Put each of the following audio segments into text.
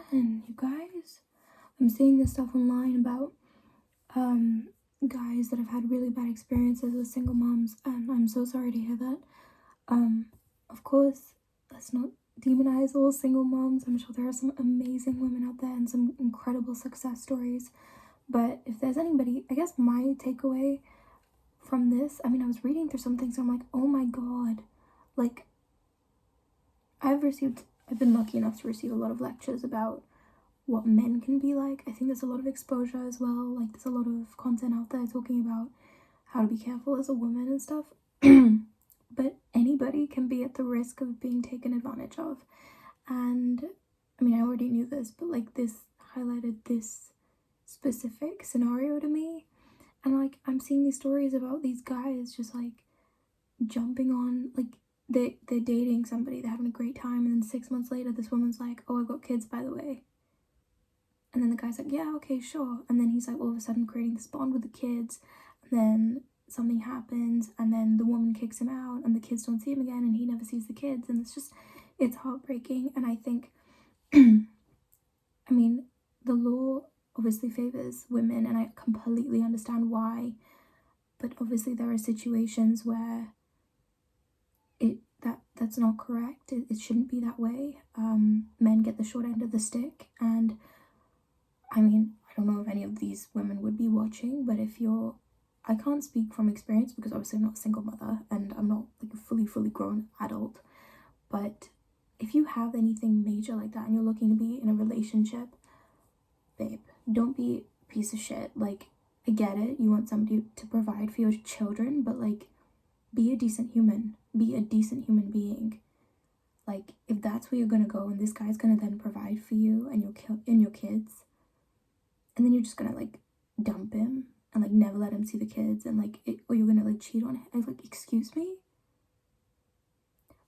again, you guys. I'm seeing this stuff online about guys that have had really bad experiences with single moms, and I'm so sorry to hear that. Of course, let's not demonize all single moms. I'm sure there are some amazing women out there and some incredible success stories. But if there's anybody, I guess my takeaway from this, I mean, I was reading through some things and I'm like, oh my god, like, I've been lucky enough to receive a lot of lectures about what men can be like. I think there's a lot of exposure as well. Like, there's a lot of content out there talking about how to be careful as a woman and stuff. But anybody can be at the risk of being taken advantage of. And I mean, I already knew this, but like, this highlighted this specific scenario to me. And like, I'm seeing these stories about these guys just like jumping on, like, they're dating somebody, they're having a great time, and then 6 months later this woman's like, oh, I've got kids, by the way. And then the guy's like, yeah, okay, sure. And then he's like all of a sudden creating this bond with the kids, and then something happens, and then the woman kicks him out, and the kids don't see him again, and he never sees the kids, and it's heartbreaking. And I think I mean, the law obviously favors women, and I completely understand why, but obviously there are situations where that's not correct. It shouldn't be that way. Men get the short end of the stick, and I mean, I don't know if any of these women would be watching, but if you're, I can't speak from experience because obviously I'm not a single mother and I'm not like a fully grown adult, but if you have anything major like that and you're looking to be in a relationship, babe, don't be a piece of shit. Like, I get it, you want somebody to provide for your children, but like, be a decent human. Be a decent human being. Like, if that's where you're gonna go and this guy's gonna then provide for you and your kids, and then you're just gonna like dump him and like never let him see the kids, and like or you're gonna like cheat on him, I was like, excuse me?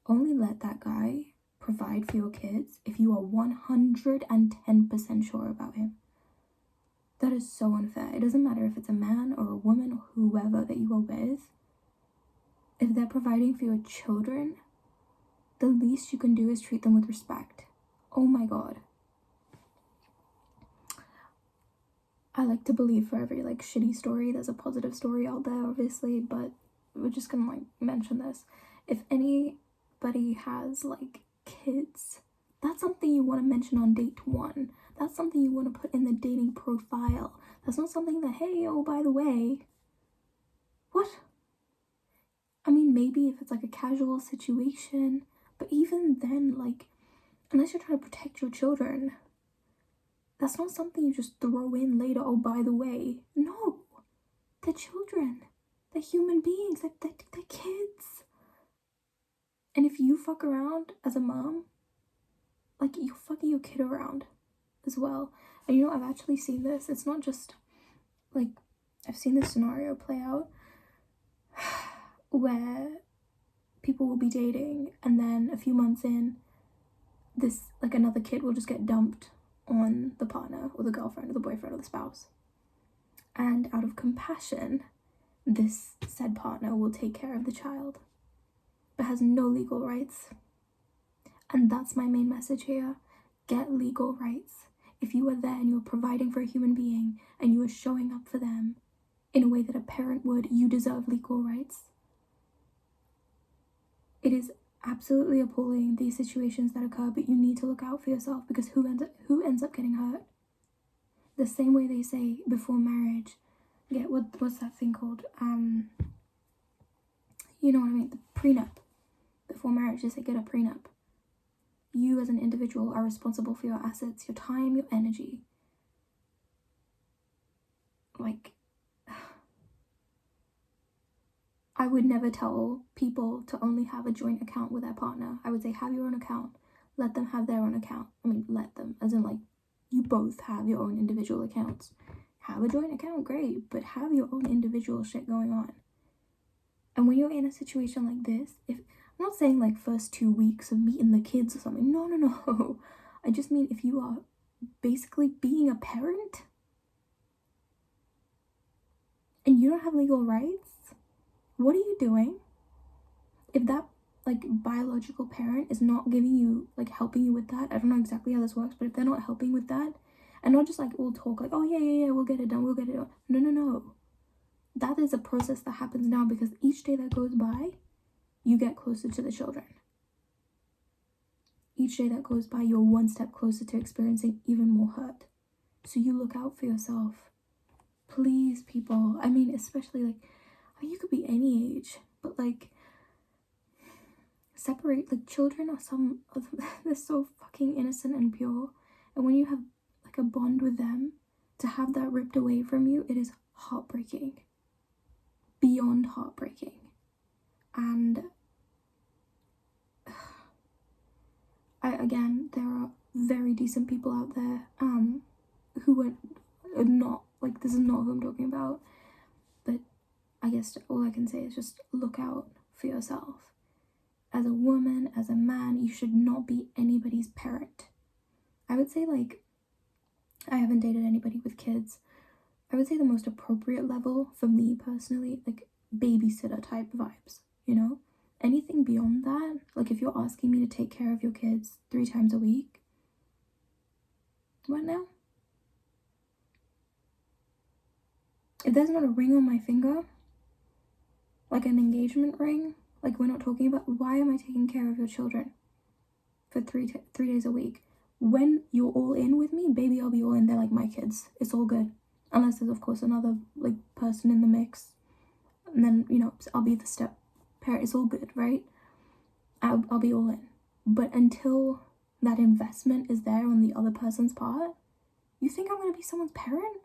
Only let that guy provide for your kids if you are 110% sure about him. That is so unfair. It doesn't matter if it's a man or a woman or whoever that you are with. If they're providing for your children, the least you can do is treat them with respect. Oh my god. I like to believe for every like shitty story there's a positive story out there, obviously, but we're just gonna like mention this. If anybody has like kids, that's something you want to mention on date 1. That's something you want to put in the dating profile. That's not something that, hey, oh, by the way. What? I mean, maybe if it's like a casual situation, but even then, like, unless you're trying to protect your children, that's not something you just throw in later, oh, by the way. No, they're children. They're human beings. They're kids. And if you fuck around as a mom, like, you're fucking your kid around as well. And you know, I've actually seen this. It's not just, like, I've seen this scenario play out where people will be dating and then a few months in, this, like, another kid will just get dumped on the partner or the girlfriend or the boyfriend or the spouse. And out of compassion, this said partner will take care of the child, but has no legal rights. And that's my main message here. Get legal rights. If you are there and you're providing for a human being and you are showing up for them in a way that a parent would, you deserve legal rights. It is absolutely appalling, these situations that occur, but you need to look out for yourself, because who ends up getting hurt? The same way they say before marriage, what's that thing called? You know what I mean? The prenup. Before marriage, they say get a prenup. You as an individual are responsible for your assets, your time, your energy. Like, I would never tell people to only have a joint account with their partner. I would say have your own account. Let them have their own account. I mean, let them, as in like, you both have your own individual accounts. Have a joint account, great, but have your own individual shit going on. And when you're in a situation like this, I'm not saying like first 2 weeks of meeting the kids or something. No. I just mean if you are basically being a parent and you don't have legal rights, what are you doing? If that like biological parent is not giving you, like helping you with that, I don't know exactly how this works, but if they're not helping with that, and not just like all talk like, oh yeah, we'll get it done, no, that is a process that happens now, because each day that goes by, you get closer to the children. Each day that goes by, you're one step closer to experiencing even more hurt. So you look out for yourself. Please, people. I mean, especially like, I mean, you could be any age, but like, separate, like, children are they're so fucking innocent and pure. And when you have like a bond with them, to have that ripped away from you, it is heartbreaking. Beyond heartbreaking. And again, there are very decent people out there who are not, like, this is not who I'm talking about, but I guess all I can say is just look out for yourself. As a woman, as a man, you should not be anybody's parent. I would say, like, I haven't dated anybody with kids. I would say the most appropriate level for me personally, like, babysitter type vibes, you know? Anything beyond that, like if you're asking me to take care of your kids 3 times a week, what now? If there's not a ring on my finger, like an engagement ring, like we're not talking about, why am I taking care of your children for 3 days a week? When you're all in with me, baby, I'll be all in. They're like my kids. It's all good. Unless there's, of course, another like person in the mix. And then, you know, I'll be the step parent. It's all good, right? I'll be all in. But until that investment is there on the other person's part, you think I'm going to be someone's parent?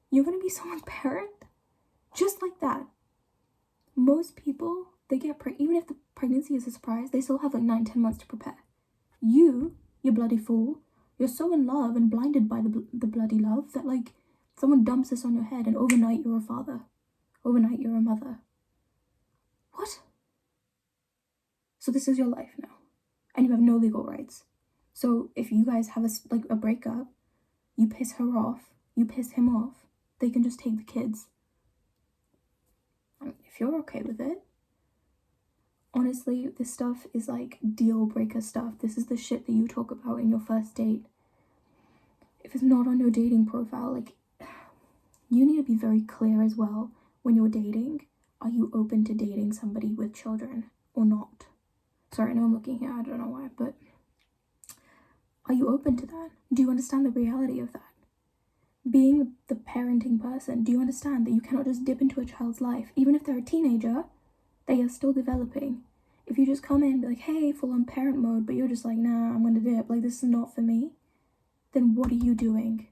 You're going to be someone's parent? Just like that. Most people, they get pregnant, even if the pregnancy is a surprise, they still have like 9-10 months to prepare. You bloody fool, you're so in love and blinded by the bloody love that like someone dumps this on your head and overnight you're a father. Overnight you're a mother. What? So this is your life now. And you have no legal rights. So if you guys have a breakup, you piss her off, you piss him off, they can just take the kids. I mean, if you're okay with it. Honestly, this stuff is like deal breaker stuff. This is the shit that you talk about in your first date. If it's not on your dating profile, like, you need to be very clear as well when you're dating. Are you open to dating somebody with children or not? Sorry, I know I'm looking here, I don't know why, but are you open to that? Do you understand the reality of that? Being the parenting person, do you understand that you cannot just dip into a child's life? Even if they're a teenager, they are still developing. If you just come in and be like, hey, full on parent mode, but you're just like, nah, I'm gonna dip, like, this is not for me, then what are you doing?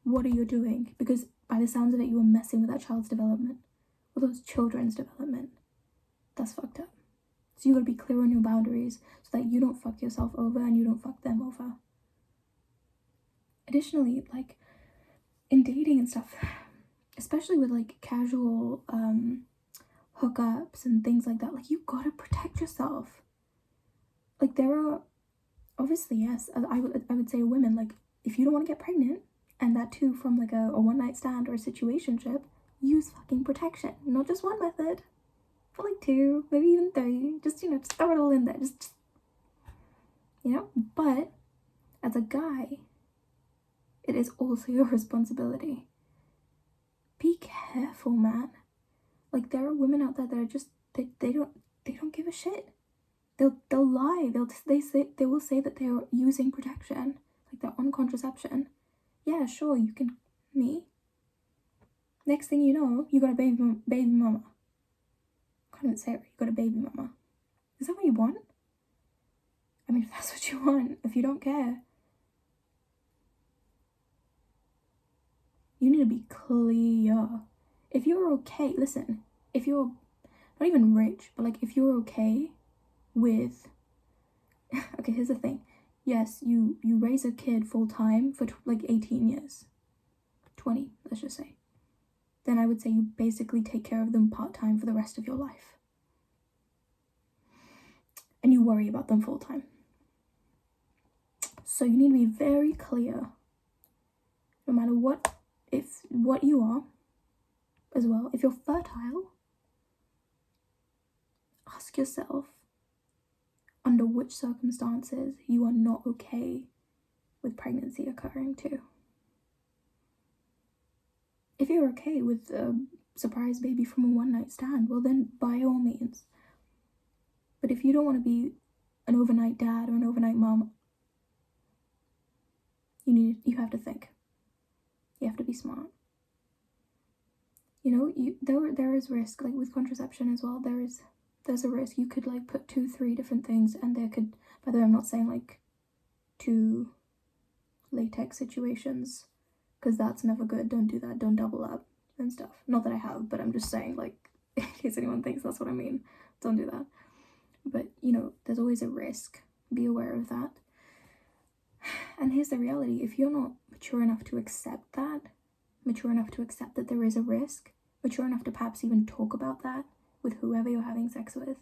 What are you doing? Because by the sounds of it, you are messing with that child's development, or those children's development. That's fucked up. So you gotta be clear on your boundaries so that you don't fuck yourself over and you don't fuck them over. Additionally, like, in dating and stuff, especially with like casual hookups and things like that, like, you gotta protect yourself. Like, there are obviously, yes, I would say women, like, if you don't want to get pregnant, and that too from like a one-night stand or a situationship, use fucking protection. Not just one method, but like 2, maybe even 3. Just, you know, just throw it all in there. Just you know. But as a guy, it is also your responsibility. Be careful, man. Like, there are women out there that are just, they don't give a shit. They'll lie. They will say that they're using protection, like they're on contraception. Yeah, sure, you can. Me. Next thing you know, you got a baby mama. I can't even say it. You got a baby mama. Is that what you want? I mean, if that's what you want, if you don't care, you need to be clear. If you're okay, listen. If you're not even rich, but like, if you're okay with, okay, here's the thing. Yes, you raise a kid full time for like 18 years, 20, let's just say. Then I would say you basically take care of them part-time for the rest of your life. And you worry about them full-time. So you need to be very clear, no matter what you are as well. If you're fertile, ask yourself under which circumstances you are not okay with pregnancy occurring too. If you're okay with a surprise baby from a one-night stand, well then by all means. But if you don't want to be an overnight dad or an overnight mom, you have to think. You have to be smart. You know, there is risk, like with contraception as well. There's a risk. You could like put 2-3 different things, and there could, by the way, I'm not saying like 2 latex situations, because that's never good. Don't do that. Don't double up and stuff. Not that I have, but I'm just saying, like, in case anyone thinks that's what I mean, don't do that. But you know, there's always a risk. Be aware of that. And here's the reality: if you're not mature enough to accept that, mature enough to accept that there is a risk, mature enough to perhaps even talk about that with whoever you're having sex with,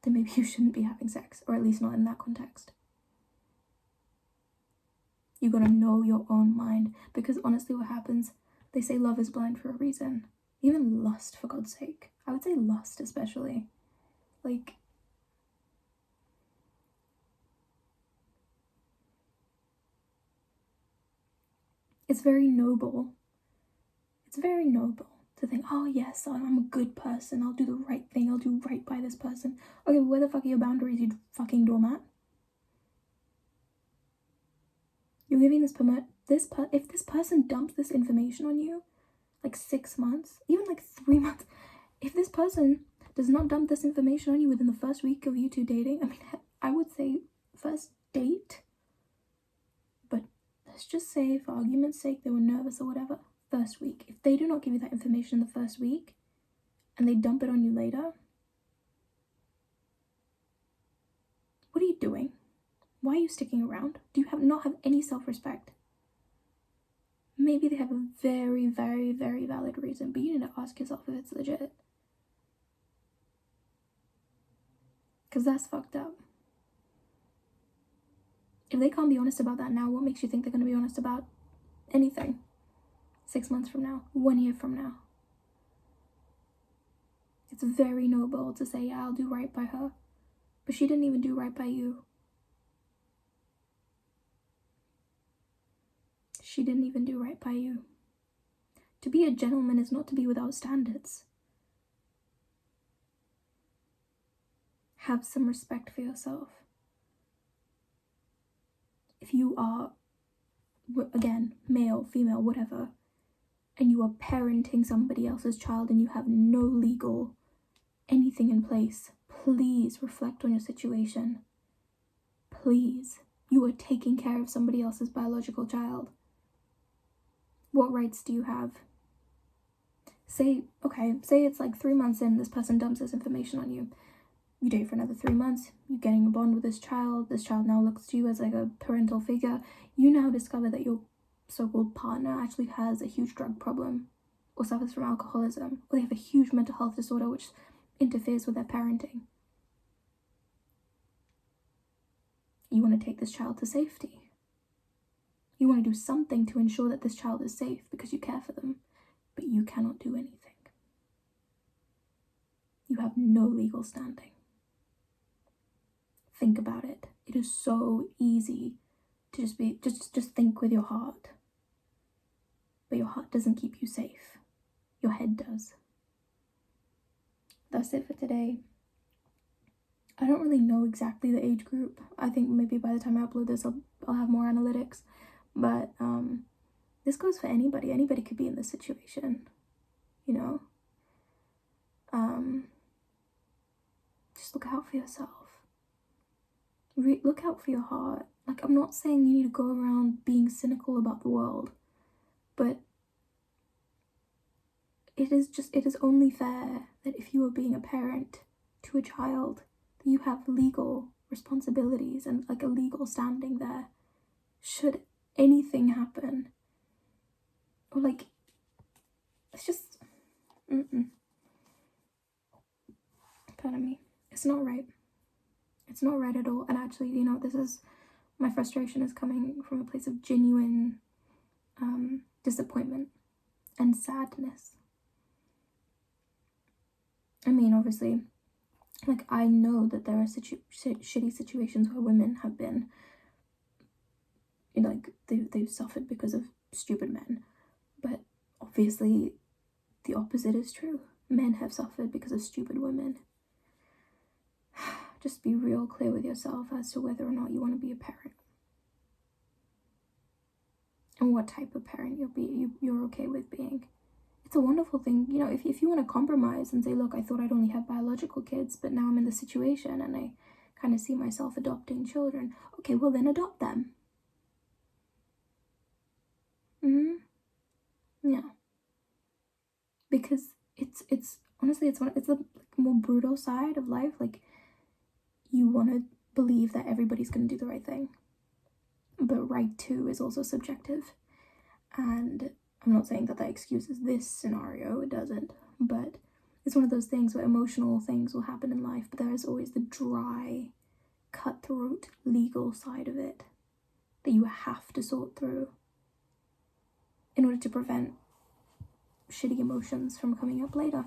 then maybe you shouldn't be having sex, or at least not in that context. You gotta know your own mind, because honestly what happens, they say love is blind for a reason. Even lust, for God's sake. I would say lust especially. Like, it's very noble. It's very noble to think, oh yes, I'm a good person, I'll do the right thing, I'll do right by this person. Okay, where the fuck are your boundaries, you fucking doormat? You're giving this if this person dumps this information on you, like 6 months, even like 3 months, if this person does not dump this information on you within the first week of you two dating, I mean, I would say first date, but let's just say for argument's sake they were nervous or whatever, first week, if they do not give you that information in the first week and they dump it on you later, what are you doing? Why are you sticking around? Do you not have any self-respect? Maybe they have a very, very, very valid reason, but you need to ask yourself if it's legit. Because that's fucked up. If they can't be honest about that now, what makes you think they're going to be honest about anything 6 months from now, 1 year from now? It's very noble to say, yeah, I'll do right by her, but she didn't even do right by you. She didn't even do right by you. To be a gentleman is not to be without standards. Have some respect for yourself. If you are, again, male, female, whatever, and you are parenting somebody else's child and you have no legal anything in place, please reflect on your situation. Please. You are taking care of somebody else's biological child. What rights do you have? Say it's like 3 months in, this person dumps this information on you. You date for another 3 months, you're getting a bond with this child now looks to you as like a parental figure. You now discover that your so-called partner actually has a huge drug problem, or suffers from alcoholism, or they have a huge mental health disorder which interferes with their parenting. You want to take this child to safety. You want to do something to ensure that this child is safe because you care for them, but you cannot do anything. You have no legal standing. Think about it. It is so easy to just think with your heart. But your heart doesn't keep you safe. Your head does. That's it for today. I don't really know exactly the age group. I think maybe by the time I upload this, I'll have more analytics. But this goes for anybody. Anybody could be in this situation, you know? Just look out for yourself. Look out for your heart. Like, I'm not saying you need to go around being cynical about the world, but it is only fair that if you are being a parent to a child, that you have legal responsibilities and like a legal standing there. Should anything happen, or like, it's just, pardon me, it's not right. It's not right at all. And actually, you know, my frustration is coming from a place of genuine disappointment and sadness. I mean, obviously, Like, I know that there are shitty situations where women have been, you know, like, they've suffered because of stupid men. But obviously, the opposite is true. Men have suffered because of stupid women. Just be real clear with yourself as to whether or not you want to be a parent. And what type of parent you're okay with being. It's a wonderful thing, you know, if you want to compromise and say, look, I thought I'd only have biological kids, but now I'm in this situation and I kind of see myself adopting children. Okay, well then adopt them. Yeah. Because it's honestly, it's the more brutal side of life. Like, you want to believe that everybody's going to do the right thing. But right too is also subjective. And I'm not saying that excuses this scenario, it doesn't. But it's one of those things where emotional things will happen in life, but there is always the dry, cutthroat, legal side of it that you have to sort through in order to prevent shitty emotions from coming up later.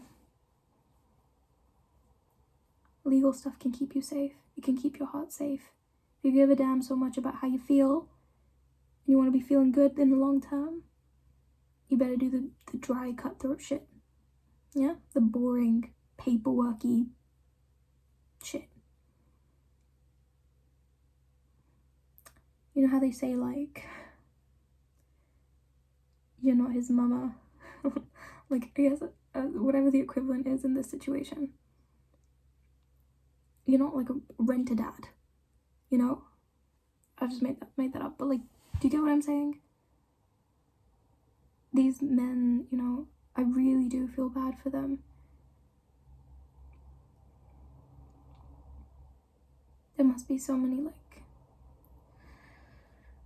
Legal stuff can keep you safe. It can keep your heart safe. If you give a damn so much about how you feel, and you want to be feeling good in the long term, you better do the dry, cutthroat shit. Yeah? The boring, paperworky shit. You know how they say, like, you're not his mama? Like, I guess, whatever the equivalent is in this situation. You're not like a rent-a-dad, you know? I just made that up, but like, do you get what I'm saying? These men, you know, I really do feel bad for them. There must be so many, like,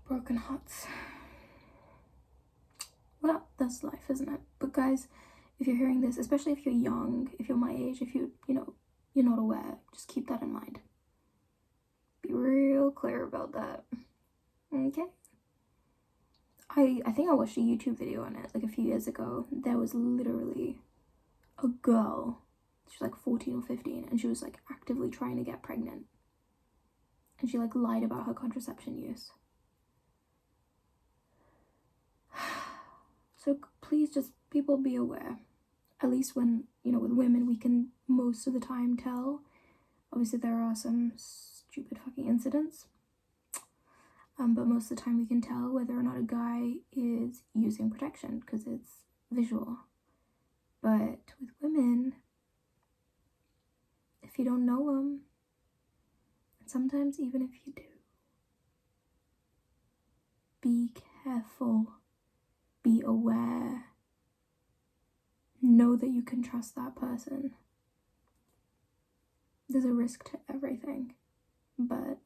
broken hearts. Well, that's life, isn't it? But guys, if you're hearing this, especially if you're young, if you're my age, if you know, you're not aware, just keep that in mind. Be real clear about that. Okay? I think I watched a YouTube video on it like a few years ago. There was literally a girl, she was like 14 or 15, and she was like actively trying to get pregnant. And she like lied about her contraception use. So please just, people, be aware. At least when, you know, with women, we can most of the time tell. Obviously there are some stupid fucking incidents. But most of the time we can tell whether or not a guy is using protection because it's visual. But with women, if you don't know them, and sometimes even if you do, be careful, be aware, know that you can trust that person. There's a risk to everything, but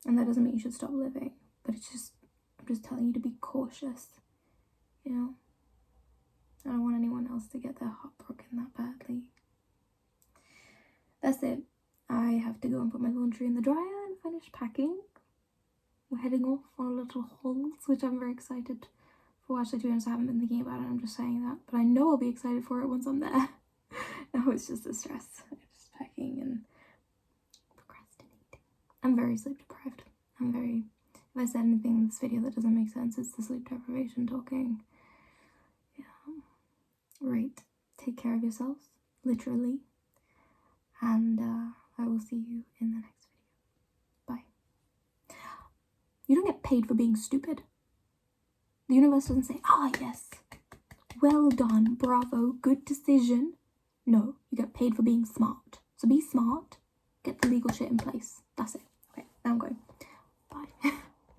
and that doesn't mean you should stop living, but it's just, I'm just telling you to be cautious, you know? I don't want anyone else to get their heart broken that badly. That's it. I have to go and put my laundry in the dryer and finish packing. We're heading off on a little hauls, which I'm very excited for. Actually, to be honest, I haven't been thinking about it, I'm just saying that, but I know I'll be excited for it once I'm there. Now it's just a stress. Just packing and procrastinating. I'm very sleep deprived. If I said anything in this video that doesn't make sense, it's the sleep deprivation talking. Yeah. Right. Take care of yourselves, literally. And I will see you in the next video. Bye. You don't get paid for being stupid. The universe doesn't say, ah, yes, well done, bravo, good decision. No, you get paid for being smart. So be smart, get the legal shit in place. That's it.